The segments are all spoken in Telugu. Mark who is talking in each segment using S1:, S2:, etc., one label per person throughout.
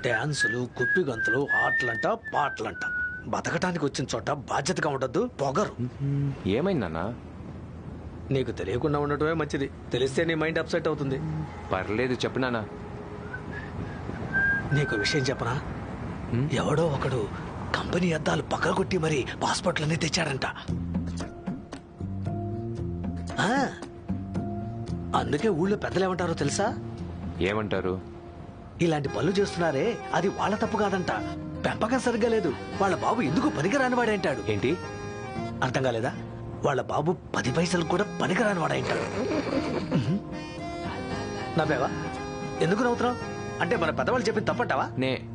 S1: డ్యాన్సులు, కుప్పి గంతులు, ఆటలంట, పాటలంట. బతకటానికి వచ్చిన చోట బాధ్యతగా ఉండద్దు, పొగరు.
S2: ఏమైందన్నా?
S1: నీకు తెలియకుండా ఉండటమే మంచిది. తెలిస్తే నీ మైండ్ అప్సెట్ అవుతుంది.
S2: పర్లేదు చెప్పినానా.
S1: నీకు విషయం చెప్పనా? ఎవడో ఒకడు కంపెనీ అద్దాలు పగలగొట్టి మరి పాస్పోర్ట్లన్నీ తెచ్చాడంట. అందుకే ఊళ్ళో పెద్దలు ఏమంటారో తెలుసా?
S2: ఏమంటారు?
S1: ఇలాంటి పనులు చేస్తున్నారే అది వాళ్ళ తప్పు కాదంట, పెంపకం సరిగ్గా లేదు, వాళ్ళ బాబు ఎందుకు పనికిరానివాడంటాడు.
S2: ఏంటి?
S1: అర్థం కాలేదా? వాళ్ళ బాబు 10 పైసలు కూడా పనికిరానివాడంటాడు. నవ్వేవా? ఎందుకు నవ్వుతున్నావు? అంటే మన పెద్దవాళ్ళు చెప్పింది తప్పంటావా?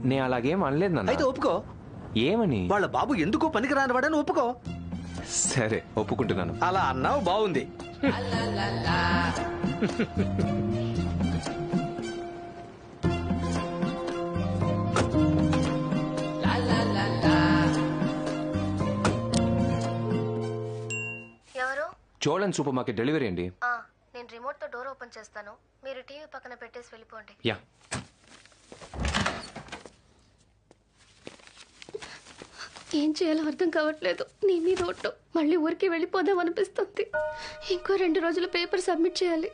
S2: నే అలాగేం అనలేదు నాన్న.
S1: అయితే ఒప్పుకో.
S2: ఏమని?
S1: వాళ్ళ బాబు ఎందుకు పనికిరానివాడని ఒప్పుకో.
S2: సరే ఒప్పుకుంటున్నాను.
S1: అలా అన్నావు, బాగుంది.
S3: ఎవరు?
S2: చోళన్ సూపర్ మార్కెట్ డెలివరీ అండి.
S3: నేను రిమోట్ తో డోర్ ఓపెన్ చేస్తాను, మీరు టీవీ పక్కన పెట్టేసి వెళ్ళిపోండి.
S2: యా.
S3: ఏం చేయాలో అర్థం కావట్లేదు. నీ మీద ఒట్టు. మళ్ళీ ఊరికి వెళ్ళిపోదాం అనిపిస్తుంది. ఇంకో 2 రోజులు పేపర్ సబ్మిట్ చేయాలి.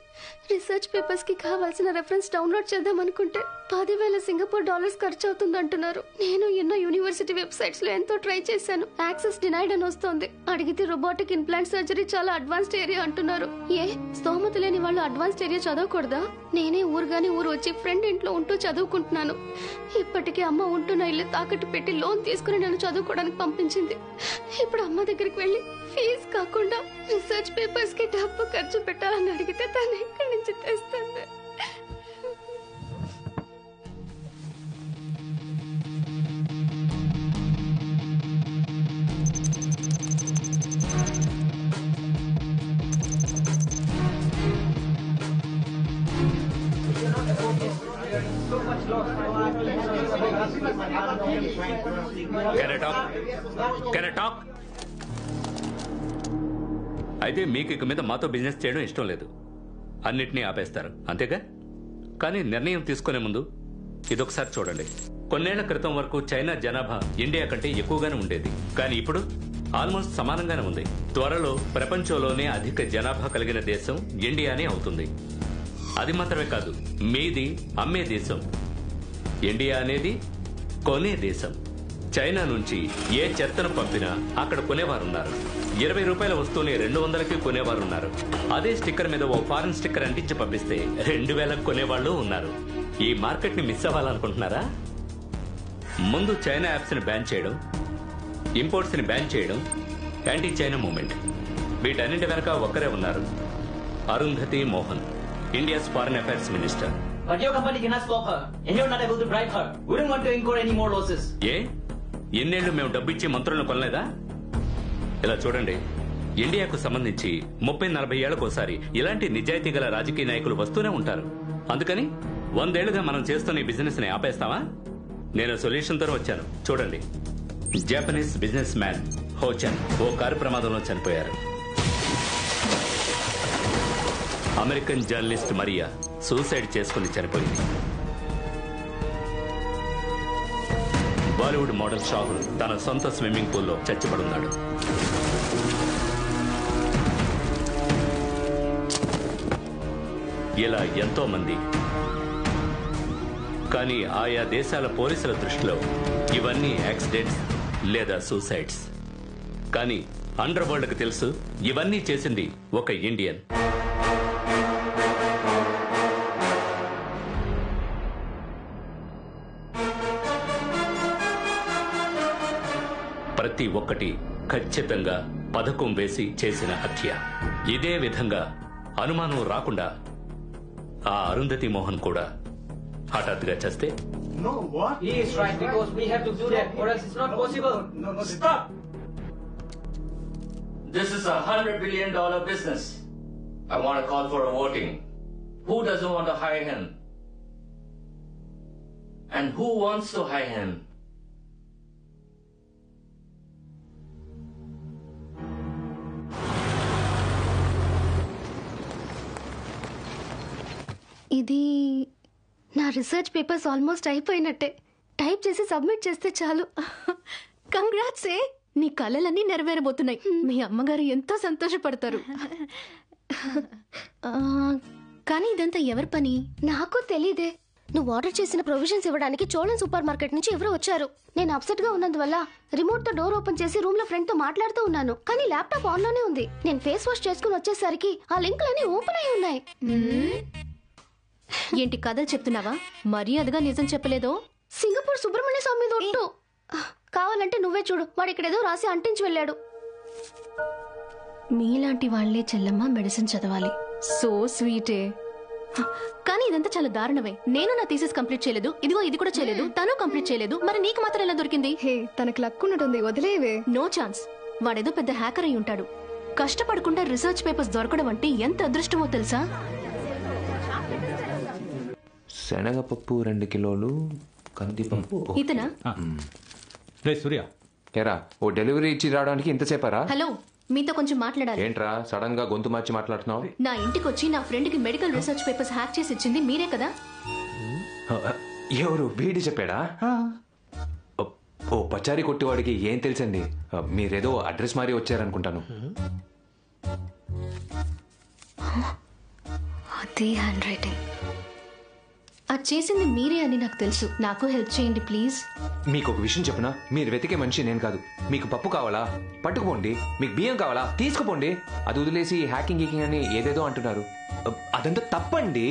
S3: రీసెర్చ్ పేపర్స్ కి కావాల్సిన రెఫరెన్స్ డౌన్లోడ్ చేద్దాం అనుకుంటే 10,000 సింగపూర్ డాలర్స్ ఖర్చు అవుతుంది అంటున్నారు. నేను ఎన్నో యూనివర్సిటీ వెబ్సైట్స్ లో ఎంతో ట్రై చేశాను. యాక్సెస్ డినైడ్ అని వస్తోంది. అడిగితే రోబోటిక్ ఇంప్లాంట్ సర్జరీ చాలా అడ్వాన్స్డ్ ఏరియా అంటున్నారు. స్తోమత లేని వాళ్ళు అడ్వాన్స్డ్ ఏరియా చదవకూడదా? నేనే ఊరుగానే ఊరు వచ్చి ఫ్రెండ్ ఇంట్లో ఉంటూ చదువుకుంటున్నాను. ఇప్పటికీ అమ్మ ఉంటున్న ఇల్లు తాకట్టు పెట్టి లోన్ తీసుకుని నన్ను చదువుకోవడానికి పంపించింది. ఇప్పుడు అమ్మ దగ్గరికి వెళ్ళి ఫీజు కాకుండా రీసెర్చ్ పేపర్స్ కి డబ్బు ఖర్చు పెట్టాలని అడిగితే తను ఎక్కడి నుంచి తెస్తుంది?
S4: అయితే మీకు ఇక మీద మాతో బిజినెస్ చేయడం ఇష్టం లేదు, అన్నిటినీ ఆపేస్తారు అంతేగా? కానీ నిర్ణయం తీసుకునే ముందు ఇదొకసారి చూడండి. కొన్నేళ్ల క్రితం వరకు చైనా జనాభా ఇండియా కంటే ఎక్కువగానే ఉండేది, కానీ ఇప్పుడు ఆల్మోస్ట్ సమానంగానే ఉంది. త్వరలో ప్రపంచంలోనే అధిక జనాభా కలిగిన దేశం ఇండియానే అవుతుంది. అది మాత్రమే కాదు, మీది అమ్మే దేశం. ఇండియా అనేది కొనే దేశం. చైనా నుంచి ఏ చెత్తను పంపినా అక్కడ కొనేవారున్నారు. 20 రూపాయల వస్తువుని 200కి కొనేవారున్నారు. అదే స్టిక్కర్ మీద ఓ ఫారెన్ స్టిక్కర్ అంటించి పంపిస్తే 2000కి కొనేవాళ్ళు ఉన్నారు. ఈ మార్కెట్ ని మిస్ అవ్వాలనుకుంటున్నారా? ముందు చైనా యాప్స్ ని బ్యాన్ చేయడం, ఇంపోర్ట్స్ ని బ్యాన్ చేయడం, యాంటీ చైనా మూవ్మెంట్. వీటన్నింటి వెనక ఒక్కరే ఉన్నారు, Arundhati Mohan, India's foreign affairs minister.
S5: But your company cannot stop her, and you're not able to bribe her. We don't want to incur any more losses.
S4: ఎన్నేళ్లు మేము డబ్బిచ్చి మంత్రులను కొనలేదా? ఇలా చూడండి, ఇండియాకు సంబంధించి 30-40 ఏళ్లకోసారి ఇలాంటి నిజాయితీ గల రాజకీయ నాయకులు వస్తూనే ఉంటారు. అందుకని 100 ఏళ్లుగా మనం చేస్తున్న ఈ బిజినెస్ ని ఆపేస్తావా? నేను సొల్యూషన్ తో వచ్చాను. చూడండి, జపనీస్ బిజినెస్ మ్యాన్ హోచెన్ ఓ కారు ప్రమాదంలో చనిపోయారు. అమెరికన్ జర్నలిస్ట్ మరియా సూసైడ్ చేసుకుని చనిపోయింది. బాలీవుడ్ మోడల్ షాహుల్ తన సొంత స్విమ్మింగ్ పూల్లో చచ్చిపడున్నాడు. ఇలా ఎంతో మంది. కానీ ఆయా దేశాల పోలీసుల దృష్టిలో ఇవన్నీ యాక్సిడెంట్స్ లేదా సూసైడ్స్. కానీ అండర్ వరల్డ్ కి తెలుసు, ఇవన్నీ చేసింది ఒక ఇండియన్. ప్రతి ఒక్కటి ఖచ్చితంగా పథకం వేసి చేసిన హత్య. ఇదే విధంగా అనుమానం రాకుండా ఆ అరుంధతి మోహన్ కూడా హఠాత్తుగా చస్తే?
S5: No, what? He is right, because we have to do that, or else it's not possible. No, stop!
S6: This is $100 billion business. I want to call for a voting. Who doesn't want to hire him? And who wants to hire him?
S3: ఇది నా రీసెర్చ్ పేపర్స్ ఆల్మోస్ట్ అయిపోయినట్టే. టైప్ చేసి సబ్మిట్ చేస్తే చాలు.
S7: కంగ్రాట్స్ ఏ, నీ కలలన్నీ నెరవేరబోతున్నాయి. మీ అమ్మగారు ఎంతో సంతోషపడతారు. కానీ ఇదంతా ఎవరి పని?
S3: నాకు తెలీదే. నువ్వు ఆర్డర్ చేసిన ప్రొవిజన్స్ ఇవ్వడానికి చోళన్ సూపర్ మార్కెట్ నుంచి ఎవరో వచ్చారు. నేను అప్సెట్ గా ఉన్నందువల్ల రిమోట్ తో డోర్ ఓపెన్ చేసి రూమ్ లో ఫ్రెండ్ తో మాట్లాడుతూ ఉన్నాను. కానీ ల్యాప్టాప్ ఆన్ లోనే ఉంది. నేను ఫేస్ వాష్ చేసుకుని వచ్చేసరికి ఆ లింకులన్నీ ఓపెన్ అయి ఉన్నాయి.
S7: ఏంటి కథలు చెప్తున్నావా? మర్యాదగా నిజం చెప్పలేదో?
S3: సింగపూర్ సుబ్రహ్మణ్య స్వామి మీద ఒట్టు. కావాలంటే నువ్వే చూడు, వాడు ఇక్కడేదో రాసి అంటించి వెళ్ళాడు.
S7: మీలాంటి వాళ్లే చెల్లమ్మ మెడిసిన్ చదవాలి. సో స్వీటే. కానీ ఇదంతా చాలా దారుణమే. నేను నా థీసిస్ కంప్లీట్ చేయలేదు, ఇదిగో ఇది కూడా చేయలేదు, తను కంప్లీట్ చేయలేదు. మరి నీకు మాత్రం ఎలా దొరికింది?
S3: హే, తనకు లక్ ఉన్నట్టుంది, వదిలేవే.
S7: No chance. వాడేదో పెద్ద హ్యాకర్ అయి ఉంటాడు. కష్టపడకుండా రీసెర్చ్ పేపర్స్ దొరకడం అంటే ఎంత అదృష్టమో తెలుసా?
S2: శనగపప్పు 2 కిలోలు, కందిపప్పు.
S7: ఇతనా?
S8: సూర్య
S2: ఎరా, ఓ డెలివరీ ఇచ్చి రావడానికి ఇంతసేపరా?
S7: హలో, మీతో కొంచెం మాట్లాడాలి.
S2: ఏంట్రా సడన్ గా గొంతు మార్చి మాట్లాడుతున్నావు?
S7: నా ఇంటికి వచ్చి నా ఫ్రెండ్ కి మెడికల్ రీసెర్చ్ పేపర్స్ హ్యాక్ చేసి ఇచ్చింది మీరే కదా?
S2: ఎవరు? వీడి చెప్పాడా? ఓ పచారీ కొట్టివాడికి ఏం తెలుసండి? మీరేదో అడ్రస్ మారి వచ్చారనుకుంటాను.
S3: అదే హ్యాండ్ రైటింగ్.
S7: అది చేసింది మీరే అని నాకు తెలుసు. నాకు హెల్ప్ చేయండి ప్లీజ్.
S2: మీకు ఒక విషయం చెప్పనా? మీరు వెతికే మనిషి నేను కాదు. మీకు పప్పు కావాలా? పట్టుకుపోండి. మీకు బియ్యం కావాలా? తీసుకుపోండి. అది వదిలేసి హ్యాకింగ్ గీకింగ్ అని ఏదేదో అంటున్నారు. అదంతా తప్పండి.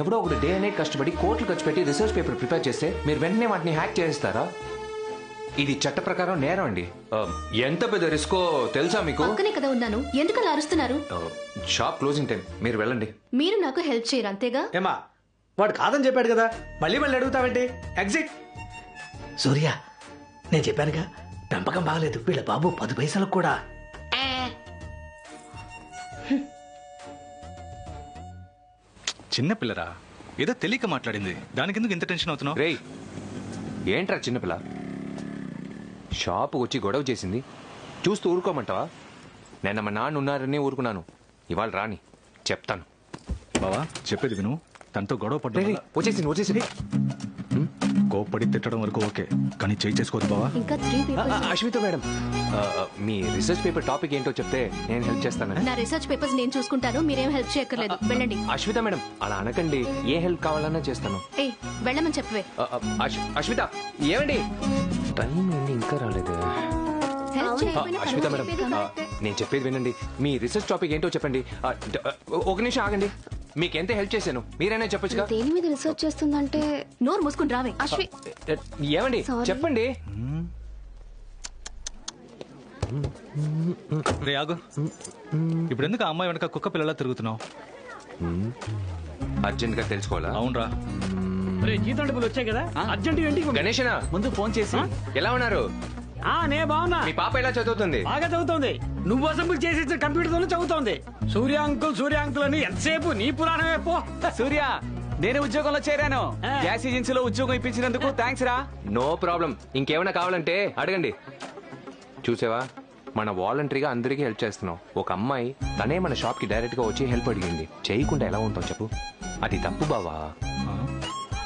S2: ఎవడో ఒకటి డే నైట్ కష్టపడి కోట్లు ఖర్చు పెట్టి రీసెర్చ్ పేపర్ ప్రిపేర్ చేస్తే మీరు వెంటనే వాటిని హ్యాక్ చేస్తారా? ఇది చట్ట ప్రకారం నేరం అండి. ఎంత పెద్ద రిస్కో తెలుసా మీకు?
S7: పక్కనే కదా ఉన్నాను, ఎందుకు అలా అరుస్తున్నారు?
S2: షాప్ క్లోజింగ్ టైం, మీరు వెళ్ళండి.
S7: మీరు నాకు హెల్ప్ చేయరు అంతేగా?
S1: ఏమా, వాడు కాదని చెప్పాడు కదా, మళ్ళీ మళ్ళీ అడుగుతావేంటి? ఎగ్జిట్. సూర్య, నేను చెప్పానుగా, పెంపకం బాగలేదు. వీళ్ళ బాబు 10 పైసలకు కూడా.
S8: చిన్నపిల్లరా, ఏదో తెలియక మాట్లాడింది. దానికి ఎందుకు ఇంత టెన్షన్ అవుతున్నావు?
S2: రేయ్, ఏంట్రా చిన్నపిల్ల? షాపు వచ్చి గొడవ చేసింది చూస్తూ ఊరుకోమంటావా? నిన్న మా నాన్న ఉన్నారని ఊరుకున్నాను. ఇవాళ రాని చెప్తాను.
S8: బావా, చెప్పేది విను. తనతో గొడవ పడ్డా
S2: వచ్చేసింది.
S8: కోప్పడి తిట్టడం వరకు ఓకే, కానీ చేయి చేసుకోవద్దు బావా.
S7: ఇంకా 3 పేపర్స్.
S2: అశ్విత మేడం, మీ రీసెర్చ్ పేపర్ టాపిక్ ఏంటో చెప్తే నేను హెల్ప్ చేస్తాను.
S7: నా రీసెర్చ్ పేపర్స్ నేను చూసుకుంటాను, మీరేం హెల్ప్ చేయక్కర్లేదు. వెళ్ళండి.
S2: అశ్విత మేడం, అలా అనకండి. ఏ హెల్ప్ కావాలన్నా చేస్తాను.
S7: ఏ, వెళ్ళమని చెప్పవే.
S2: అశ్విత, ఏమండి? టైం ఏంటి ఇంకా రాలేదు? అశ్విత మేడం, నేను చెప్పేది వినండి. మీ రీసెర్చ్ టాపిక్ ఏంటో చెప్పండి. ఒక నిమిషం ఆగండి. మీకెంత హెల్ప్ చేశాను మీరైనా చెప్పొచ్చుగా.
S3: దేని మీద రీసెర్చ్ చేస్తుందంటే?
S7: నోరు మూసుకుని రావే.
S3: అశ్వి,
S2: ఏమండి చెప్పండి.
S8: రే ఆగు. ఇప్పుడు ఎందుకు ఆ అమ్మాయి వెనక కుక్క పిల్లలా తిరుగుతున్నావు?
S2: అర్జెంట్ గా తెలుసుకోవాలా?
S8: అవునరా.
S9: జీతం డబ్బులు వచ్చాయి కదా, అర్జెంట్ ఏంటి?
S2: గణేషనా,
S9: ముందు ఫోన్ చేసి
S2: ఎలా ఉన్నారు?
S9: నే బాగున్నా.
S2: మీ పాప ఎలా చదువుతుంది?
S9: బాగా చదువుతోంది. నువ్వు అసెంబ్లీ చేసి కంప్యూటర్ తోనే చదువుతోంది. సూర్య అంకుల్ అని ఎంతసేపు నీ పురాణమే పో.
S5: సూర్య, నేను ఉద్యోగంలో చేరాను. గ్యాస్ ఏజెన్సీలో ఉద్యోగం ఇప్పించినందుకు థ్యాంక్స్ రా.
S2: No problem. ఇంకేమైనా కావాలంటే అడగండి. చూసావా, మన వాలంటరీగా అందరికీ హెల్ప్ చేస్తున్నాం. ఒక అమ్మాయి తనే మన షాప్ కి డైరెక్ట్ గా వచ్చి హెల్ప్ అడిగింది. చేయకుండా ఎలా ఉంటాం చెప్పు? అది తప్పు బావా.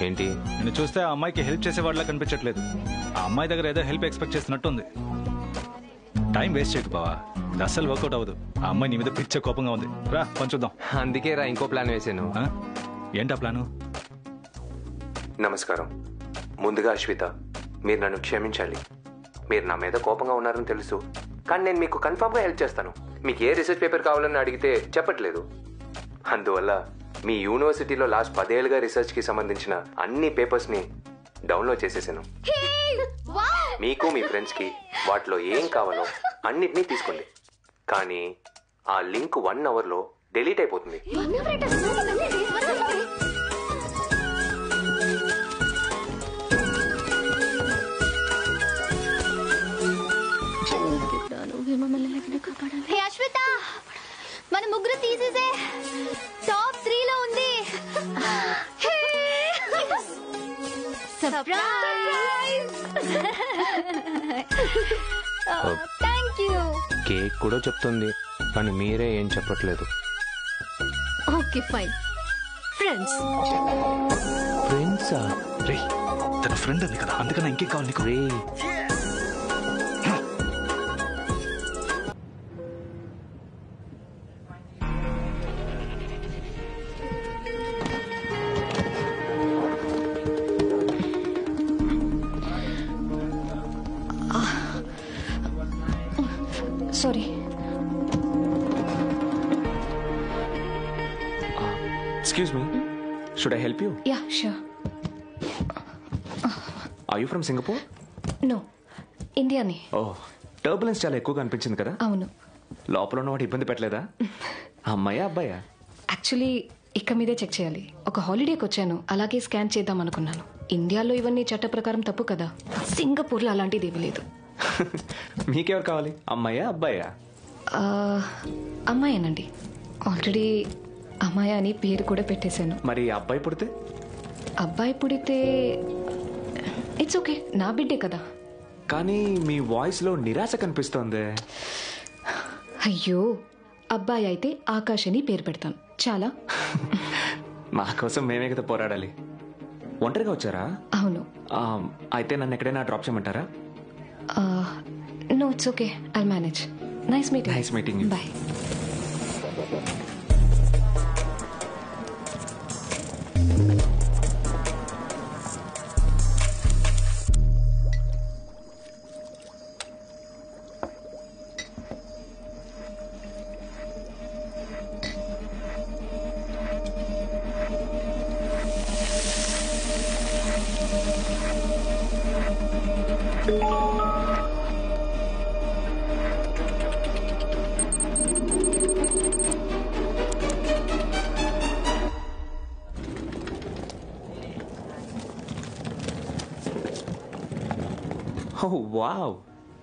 S2: ఏంటి?
S8: నేను చూస్తే ఆ అమ్మాయికి హెల్ప్ చేసేవాడిలా కనిపించట్లేదు. ఆ అమ్మాయి దగ్గర ఏదో హెల్ప్ ఎక్స్పెక్ట్ చేస్తున్నట్టుంది. టైం వేస్ట్ చేయకు బావా, ఇది అస్సలు వర్కౌట్ అవ్వదు. ఆ అమ్మాయి నీ మీద పిచ్చ కోపంగా ఉంది. రా పంచుద్దాం.
S2: అందుకే రా ఇంకో ప్లాన్ వేసాను.
S8: ఏంటా ప్లాను?
S2: నమస్కారం. ముందుగా అశ్విత, మీరు నన్ను క్షమించాలి. మీరు నా మీద కోపంగా ఉన్నారని తెలుసు, కానీ నేను మీకు కన్ఫర్మ్గా హెల్ప్ చేస్తాను. మీకు ఏ రీసెర్చ్ పేపర్ కావాలని అడిగితే చెప్పట్లేదు. అందువల్ల మీ యూనివర్సిటీలో లాస్ట్ 10 ఏళ్ళుగా రీసెర్చ్కి సంబంధించిన అన్ని పేపర్స్ని డౌన్లోడ్ చేసేసాను. మీకు మీ ఫ్రెండ్స్కి వాటిలో ఏం కావాలో అన్నిటినీ తీసుకోండి. కానీ ఆ లింక్ 1 అవర్లో డిలీట్ అయిపోతుంది.
S3: అశ్విత, మన ముగ్గురు తీసేసే టాప్ 3 లో ఉంది. Thank you.
S2: కేక్ కూడా చెప్తుంది, కానీ మీరే ఏం చెప్పట్లేదు.
S7: Okay fine. ఫ్రెండ్స్.
S2: ఫ్రెండ్సా?
S8: తన ఫ్రెండ్ ఉంది కదా, అందుకన్నా ఇంకేం కావాలి నీకు?
S10: Sorry.
S11: Excuse me. Should I help you?
S10: Yeah, sure.
S11: Are you from Singapore?
S10: No. ఇండియానే.
S11: Oh, turbulence చాలా ఎక్కువగా అనిపించింది కదా?
S10: అవును.
S11: లోపల ఉన్నవాడు ఇబ్బంది పెట్టలేదా? అమ్మాయా అబ్బాయా?
S10: యాక్చువల్లీ ఇక మీదే చెక్ చేయాలి. ఒక హాలిడేకి వచ్చాను, అలాగే స్కాన్ చేద్దాం అనుకున్నాను. ఇండియాలో ఇవన్నీ చట్ట ప్రకారం తప్పు కదా. సింగపూర్లో అలాంటిది ఏమీ లేదు.
S11: మీకెవరు కావాలి, అమ్మాయా అబ్బాయా?
S10: అమ్మాయేనండి. ఆల్రెడీ అమ్మాయి అని పేరు కూడా పెట్టేశాను.
S11: మరి అబ్బాయి పుడితే?
S10: అబ్బాయి పుడితే ఇట్స్ ఓకే, నా బిడ్డే కదా.
S11: కానీ మీ వాయిస్ లో నిరాశ కనిపిస్తోంది.
S10: అయ్యో, అబ్బాయి అయితే ఆకాష్ అని పేరు పెడతాను. చాలా.
S11: మా కోసం మేమే కదా పోరాడాలి. ఒంటరిగా వచ్చారా?
S10: అవును.
S11: అయితే నన్ను ఎక్కడైనా డ్రాప్ చేయమంటారా?
S10: No, it's okay, I'll manage. Nice meeting.
S11: Nice meeting.
S10: Bye.
S11: Oh wow.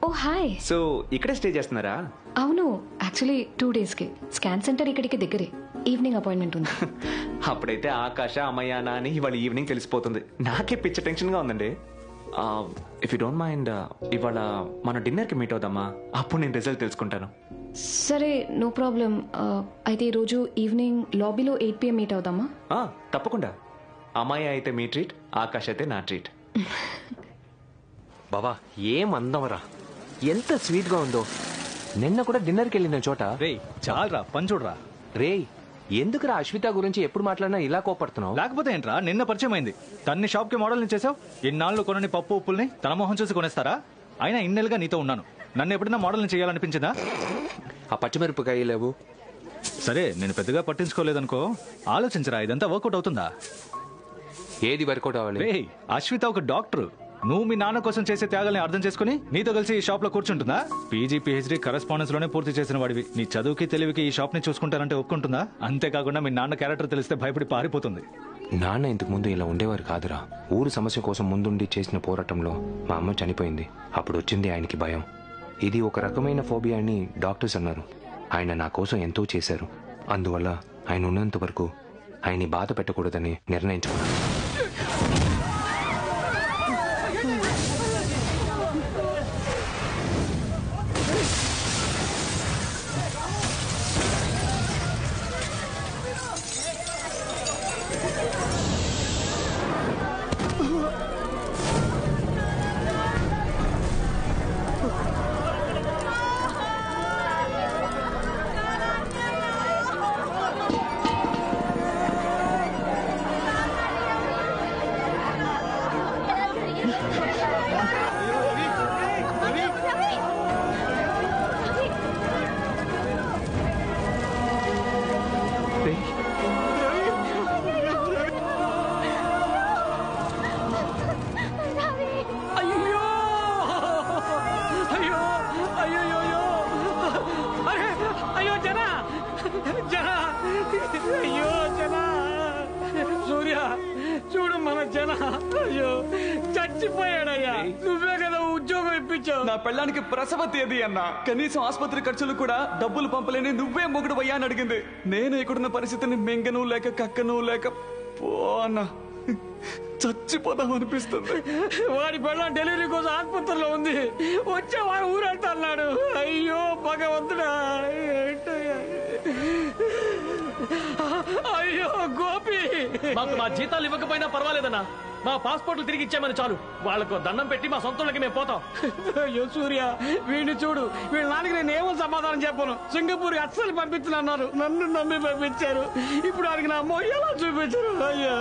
S10: Oh hi.
S11: So ఇక్కడే స్టే చేస్తున్నారా?
S10: అవును, యాక్చువల్లీ 2 డేస్కి. స్కాన్ సెంటర్ ఇక్కడికి దగ్గరే. ఈవినింగ్ అపాయింట్మెంట్ ఉంది.
S11: అప్పుడైతే ఆకాశ అమ్మయ్యానా అని ఇవాళ ఈవినింగ్ తెలిసిపోతుంది. నాకే పిచ్చ టెన్షన్గా ఉందండి. ఇఫ్ యూ డోంట్ మైండ్ ఇవాళ మన డిన్నర్కి మీట్ అవుదామా? అప్పుడు నేను రిజల్ట్ తెలుసుకుంటాను.
S10: సరే, నో ప్రాబ్లం. అయితే ఈరోజు ఈవినింగ్ లాబీలో 8 PM మీట్ అవుదామా?
S11: తప్పకుండా. అమ్మాయి అయితే మీ ట్రీట్, ఆకాశ్ అయితే నా ట్రీట్.
S2: బాబా ఏం అందవరా, ఎంత స్వీట్ గా ఉందో. నిన్న కూడా డిన్నర్కి వెళ్ళిన చోట.
S8: రే చాలరా, పని చూడరా.
S2: రే ఎందుకురా అశ్విత గురించి ఎప్పుడు మాట్లాడినా ఇలా కోపడుతున్నావు?
S8: లేకపోతే ఏంట్రా, నిన్న పరిచయం అయింది. తన్ని షాప్ కి మోడల్ చేసావు. ఇన్నాళ్ళు కొనని పప్పు ఉప్పుల్ని తన మొహం చూసి కొనేస్తారా? అయినా ఇన్నేళ్ళుగా నీతో ఉన్నాను, నన్ను ఎప్పుడైనా మోడల్ని చేయాలనిపించిందా?
S2: ఆ పచ్చిమిరపకాయ లేవు.
S8: సరే, నేను పెద్దగా పట్టించుకోలేదనుకో. ఆలోచించరా, ఇదంతా వర్కౌట్ అవుతుందా?
S2: ఏది వర్కౌట్ అవ్వాలి?
S8: రే, అశ్విత ఒక డాక్టర్. నువ్వు మీ నాన్న కోసం చేసే త్యాగాల్ని అర్థం చేసుకుని నీతో కలిసి ఈ షాప్ లో కూర్చుంటుందా? PG PhD కరెస్పాండెన్స్ లోనే పూర్తి చేసిన వాడివి. నీ చదువుకి తెలివికి ఈ షాప్ ని చూసుకుంటారంటే ఒప్పుకుంటుందా? అంతేకాకుండా మీ నాన్న క్యారెక్టర్ తెలిస్తే భయపడి పారిపోతుంది.
S2: నాన్న ఇంతకు ముందు ఇలా ఉండేవారు కాదురా. ఊరు సమస్య కోసం ముందుండి చేసిన పోరాటంలో మా అమ్మ చనిపోయింది. అప్పుడు వచ్చింది ఆయనకి భయం. ఇది ఒక రకమైన ఫోబియా అని డాక్టర్స్ అన్నారు. ఆయన నా కోసం ఎంతో చేశారు. అందువల్ల ఆయన ఉన్నంత వరకు ఆయన్ని బాధ పెట్టకూడదని నిర్ణయించుకున్నాను.
S9: చూడు మన జన. అయ్యో చచ్చిపోయాడయ్యా. నువ్వే కదా ఉద్యోగం ఇప్పించావు.
S12: నా పెళ్ళానికి ప్రసవ తేదీ అన్నా, కనీసం ఆసుపత్రి ఖర్చులు కూడా డబ్బులు పంపలేని నువ్వే మొగుడు అయ్యా అని అడిగింది. నేను ఇక్కడున్న పరిస్థితిని మింగను లేక కక్కను లేక పో అన్నా, చచ్చిపోదాం అనిపిస్తుంది.
S9: వాడి పెళ్ళం డెలివరీ కోసం ఆసుపత్రిలో ఉంది. వచ్చే వాడు ఊరెళ్తా అన్నాడు. అయ్యో భగవంతుడా. అయ్యో గోపి,
S12: మాకు మా జీతాలు ఇవ్వకపోయినా పర్వాలేదన్నా,
S9: మా పాస్పోర్ట్లు తిరిగి ఇచ్చామని చాలు, వాళ్ళకు దండం పెట్టి మా సొంతలకి మేము పోతాం. అయ్యో సూర్య, వీడిని చూడు, వీళ్ళ నాన్నకి నేను ఏమో సమాధానం చెప్పను. సింగపూర్ అస్సలు పంపించనన్నారు, నన్ను నమ్మి పంపించారు. ఇప్పుడు ఆయనకి నా మొయ్య ఎలా చూపించారు? అయ్యా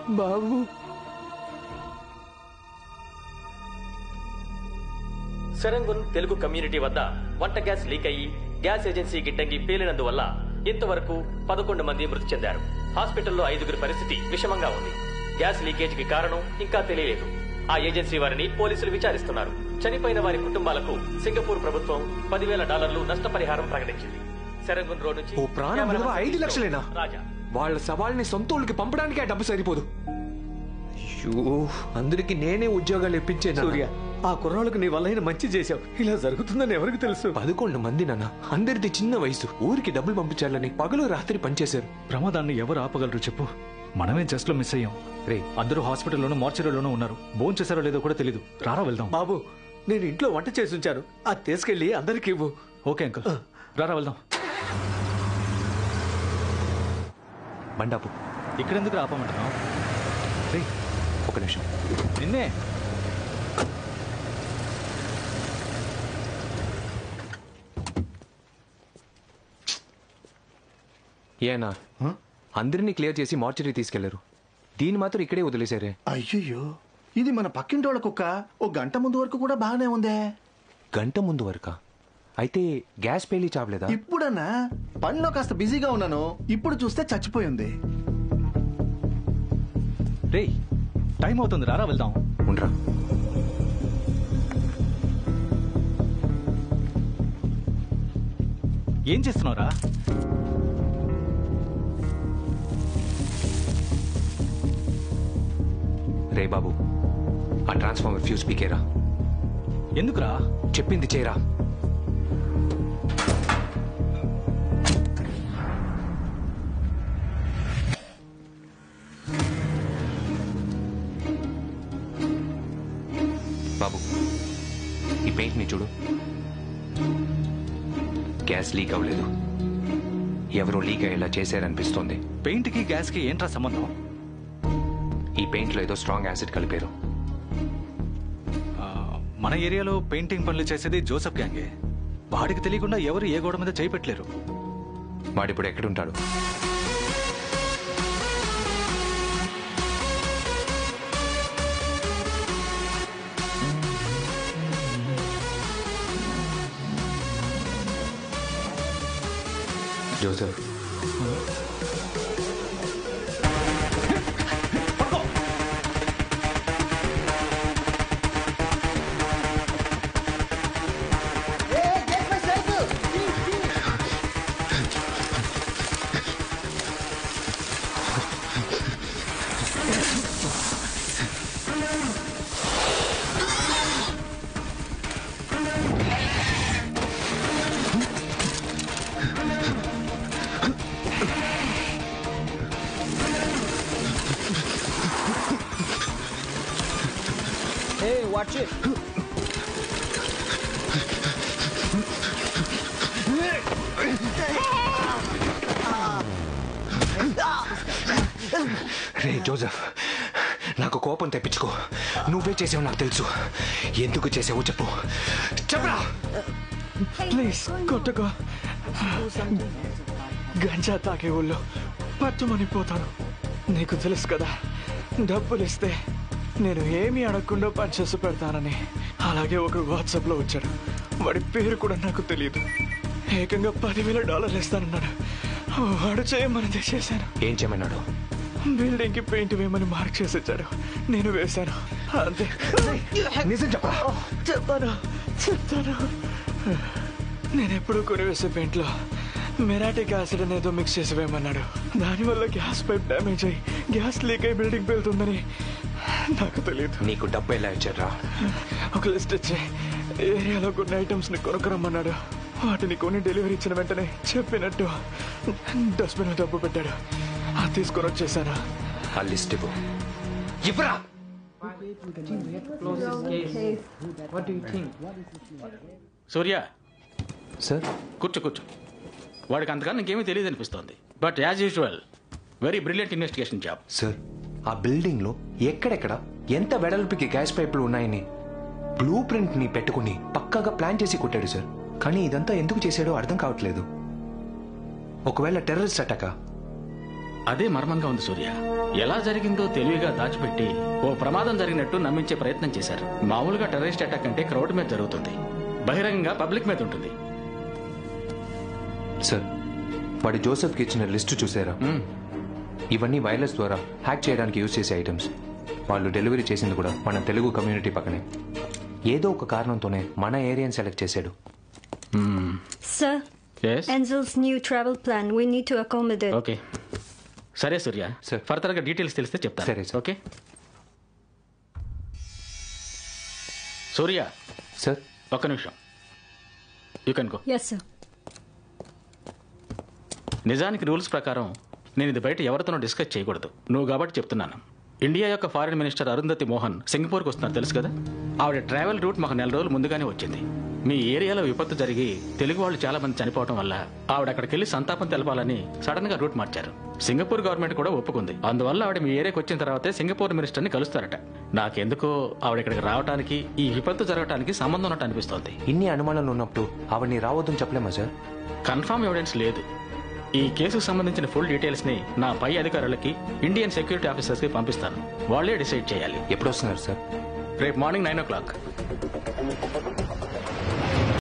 S11: బాబు
S13: సెరంగున్ తెలుగు కమ్యూనిటీ వద్ద వంట గ్యాస్ లీక్ అయ్యి గ్యాస్ ఏజెన్సీ గిడ్డంగి పేలినందువల్ల ఇంతవరకు 11 మంది మృతి చెందారు. హాస్పిటల్లో 5గురి పరిస్థితి విషమంగా ఉంది. గ్యాస్ లీకేజ్ కి కారణం ఇంకా తెలియలేదు. ఆ ఏజెన్సీ వారిని పోలీసులు విచారిస్తున్నారు. చనిపోయిన వారి కుటుంబాలకు సింగపూర్ ప్రభుత్వం $10,000 నష్టపరిహారం ప్రకటించింది. సెరంగున్ రోడ్ నుంచి
S2: ఓ ప్రాణం విలువ 5 లక్షలేనా?
S13: రాజా,
S2: వాళ్ళ సవాల్ని సొంతూళ్ళకి పంపడానికి ఆ డబ్బు సరిపోదు. అయ్యో, అందరికి నేనే ఉద్యోగాలు ఇప్పించే
S1: సూర్య, ఆ కుర్రాళ్ళకు నీ వల్ల మంచి చేశావు. ఇలా జరుగుతుందని ఎవరికి తెలుసు?
S2: 11 మంది నాన్న, అందరిది చిన్న వయసు. ఊరికి డబ్బులు పంపించాలని పగలు రాత్రి పనిచేశారు.
S8: ప్రమాదాన్ని ఎవరు ఆపగలరు చెప్పు? మనమే జస్ట్ లో మిస్ అయ్యాం. రే, అందరూ హాస్పిటల్లోనూ మార్చరీలోనూ ఉన్నారు. భోజనం చేశారో లేదో కూడా తెలీదు. రారా వెళ్దాం.
S1: బాబు, నేను ఇంట్లో వంట చేసి ఉంచాను, అది తీసుకెళ్లి అందరికి ఇవ్వు.
S8: ఓకే అంకుల్, రారా వెళ్దాం.
S2: బండాపు,
S8: ఇక్కడెందుకు ఆపమంటున్నావు? రే,
S2: ఒక నిమిషం.
S8: నిన్నే
S2: ఏనా అందరినీ క్లియర్ చేసి మార్చరీ తీసుకెళ్లారు, దీన్ని మాత్రం ఇక్కడే వదిలేశారే.
S14: అయ్యయ్యో, ఇది మన పక్కింటోళ్ళ కుక్క. ఓ గంట ముందు వరకు కూడా బాగానే ఉందే.
S2: గంట ముందు వరకా? అయితే గ్యాస్ పేలి చావలేదా?
S14: ఇప్పుడన్నా పనిలో కాస్త బిజీగా ఉన్నాను, ఇప్పుడు చూస్తే చచ్చిపోయింది.
S8: రే, టైం అవుతుంది, రారా వెళ్దాం.
S2: ఉండరా.
S8: ఏం చేస్తున్నావురా?
S2: రే బాబు, ఆ ట్రాన్స్ఫార్మర్ ఫ్యూజ్ పీకేరా.
S8: ఎందుకురా?
S2: చెప్పింది చేయరా. బాబు, ఈ పెయింట్ ని చూడు. గ్యాస్ లీక్ అవ్వలేదు, ఎవరో లీక్ అయ్యేలా చేశారనిపిస్తోంది.
S8: పెయింట్ కి గ్యాస్ కి ఏంట్రా సంబంధం?
S2: ఈ పెయింట్ లో ఏదో స్ట్రాంగ్ యాసిడ్ కలిపారు.
S8: మన ఏరియాలో పెయింటింగ్ పనులు చేసేది జోసెఫ్ గ్యాంగే. వాడికి తెలియకుండా ఎవరు ఏ గోడ మీద చేయి పెట్టలేరు.
S2: వాడిప్పుడు ఎక్కడుంటాడు? Joseph,
S5: Hey, watch it.
S2: రే జోసెఫ్, నాకు కోపం తెప్పించుకో. నువ్వే చేసావు నాకు తెలుసు. ఎందుకు చేసావో చెప్పు. చెప్పరా.
S12: ప్లీజ్ కొట్టగా. గంజా తాగే ఊళ్ళో పట్టుమనిపోతాను. నీకు తెలుసు కదా, డబ్బులు ఇస్తే నేను ఏమీ అడగకుండా పనిచేసి పెడతానని. అలాగే ఒకడు వాట్సాప్లో వచ్చాడు. వాడి పేరు కూడా నాకు తెలియదు. ఏకంగా $10,000 ఇస్తానన్నాడు. వాడు చేయమని చేశాను.
S2: ఏం చేయమన్నాడు?
S12: బిల్డింగ్ కి పెయింట్ వేయమని మార్క్ చేసి ఇచ్చాడు. నేను వేశాను, అంతే.
S2: నిజం చెప్పా.
S12: చెప్తాను. నేను ఎప్పుడు కొని వేసే పెయింట్లో మెరాటిక్ యాసిడ్ అనేదో మిక్స్ చేసి వేయమన్నాడు. దానివల్ల గ్యాస్ పైప్ డ్యామేజ్ అయ్యి గ్యాస్ లీక్ అయి బిల్డింగ్ పేలుతుందని నాకు తెలియదు.
S2: నీకు డబ్బు ఎలా ఇచ్చారా?
S12: ఒక లిస్ట్ ఇచ్చి ఏరియాలో కొన్ని ఐటమ్స్ ని కొనుక్కరమ్మన్నాడు. వాటిని కొని డెలివరీ ఇచ్చిన వెంటనే చెప్పినట్టు డస్ట్బిన్ డబ్బు పెట్టాడు. అది తీసుకొని వచ్చేసాను.
S2: ఆ లిస్ట్ ఇవ్వరా.
S9: సూర్య
S2: సార్
S9: కూర్చో కూర్చో. వాడికి అంతకన్నా ఇంకేమీ తెలియదు అనిపిస్తోంది. But as usual very brilliant investigation job.
S2: Sir ఆ బిల్డింగ్ లో ఎక్కడెక్కడ ఎంత వెడల్పుకి గ్యాస్ పైపులు ఉన్నాయని బ్లూ ప్రింట్ ని పెట్టుకుని పక్కాగా ప్లాన్ చేసి కొట్టాడు సార్. కానీ ఇదంతా ఎందుకు చేశాడో అర్థం కావట్లేదు. ఒకవేళ టెర్రరిస్ట్ అటాకా?
S9: అదే మర్మంగా ఉంది సూర్య. ఎలా జరిగిందో తెలివిగా దాచిపెట్టి ఓ ప్రమాదం జరిగినట్టు నమ్మించే ప్రయత్నం చేశారు. మామూలుగా టెర్రరిస్ట్ అటాక్ అంటే క్రౌడ్ మీద జరుగుతుంది, బహిరంగంగా పబ్లిక్ మీద ఉంటుంది.
S2: సార్ వాడి జోసెఫ్కి ఇచ్చిన లిస్టు చూసారా? ఇవన్నీ వైరస్ ద్వారా హ్యాక్ చేయడానికి యూజ్ చేసే ఐటమ్స్. వాళ్ళు డెలివరీ చేసింది కూడా మన తెలుగు కమ్యూనిటీ పక్కనే. ఏదో ఒక కారణంతోనే మన ఏరియాని సెలెక్ట్ చేశాడు.
S15: Sir, Angel's new travel plan. We need to accommodate.
S9: Okay సరే సూర్య, ఫర్దర్ గా డీటెయిల్స్ తెలిస్తే చెప్తా.
S2: సరే
S9: ఓకే సూర్య.
S2: సార్
S9: ఒక్క నిమిషం. You can go.
S15: Yes, sir.
S9: నిజానికి రూల్స్ ప్రకారం నేను ఇది బయట ఎవరితోనూ డిస్కస్ చేయకూడదు. నువ్వు కాబట్టి చెప్తున్నాను. ఇండియా యొక్క ఫారిన్ మినిస్టర్ అరుంధతి మోహన్ సింగపూర్కి వస్తున్నారు, తెలుసు కదా? ఆవిడ ట్రావెల్ రూట్ మాకు 4 రోజులు ముందుగానే వచ్చింది. మీ ఏరియాలో విపత్తు జరిగి తెలుగు వాళ్ళు చాలా మంది చనిపోవడం వల్ల ఆవిడ అక్కడికి వెళ్ళి సంతాపం తెలపాలని సడన్ గా రూట్ మార్చారు. సింగపూర్ గవర్నమెంట్ కూడా ఒప్పుకుంది. అందువల్ల ఆవిడ మీ ఏరియాకి వచ్చిన తర్వాతే సింగపూర్ మినిస్టర్ ని కలుస్తారట. నాకెందుకో ఆవిడ ఇక్కడికి రావడానికి ఈ విపత్తు జరగడానికి సంబంధం ఉన్నట్టు అనిపిస్తోంది.
S2: ఇన్ని అనుమానాలు ఉన్నప్పుడు ఆవిడని రావద్దని చెప్పలేమా సార్?
S9: కన్ఫర్మ్ ఎవిడెన్స్ లేదు. ఈ కేసుకు సంబంధించిన ఫుల్ డీటెయిల్స్ ని నా పై అధికారులకి, ఇండియన్ సెక్యూరిటీ ఆఫీసర్స్ కి పంపిస్తాను. వాళ్లే డిసైడ్ చేయాలి.
S2: ఎప్పుడు వస్తున్నారు సార్?
S9: రేపు మార్నింగ్ 9 o'clock.